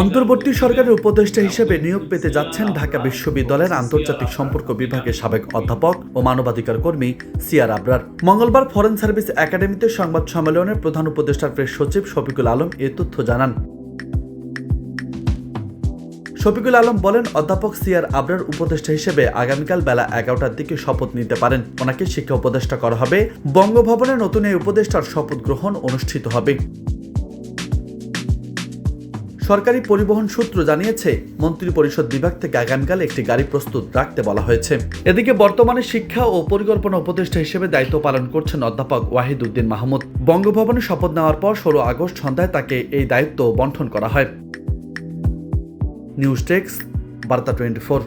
অন্তর্বর্তী সরকারের উপদেষ্টা হিসেবে নিয়োগ পেতে যাচ্ছেন ঢাকা বিশ্ববিদ্যালয়ের আন্তর্জাতিক সম্পর্ক বিভাগের সাবেক অধ্যাপক ও মানবাধিকার কর্মী সিআর আবরার। মঙ্গলবার ফরেন সার্ভিস একাডেমিতে সংবাদ সম্মেলনের প্রধান উপদেষ্টার প্রেস সচিব শফিকুল আলম এ তথ্য জানান। শফিকুল আলম বলেন, অধ্যাপক সিআর আবরার উপদেষ্টা হিসেবে আগামীকাল বেলা 11টার দিকে শপথ নিতে পারেন। ওনাকে শিক্ষা উপদেষ্টা করা হবে। বঙ্গভবনে নতুন এই উপদেষ্টার শপথ গ্রহণ অনুষ্ঠিত হবে। সরকারি পরিবহন সূত্র জানিয়েছে, মন্ত্রিপরিষদ বিভাগ থেকে আগামীকাল একটি গাড়ি প্রস্তুত রাখতে বলা হয়েছে। এদিকে বর্তমানে শিক্ষা ও পরিকল্পনা উপদেষ্টা হিসেবে দায়িত্ব পালন করছেন অধ্যাপক ওয়াহিদ উদ্দিন মাহমুদ। বঙ্গভবনে শপথ নেওয়ার পর 16 আগস্ট সন্ধ্যায় তাকে এই দায়িত্ব বণ্টন করা হয়। নিউজ ডেস্ক, বার্তা 24।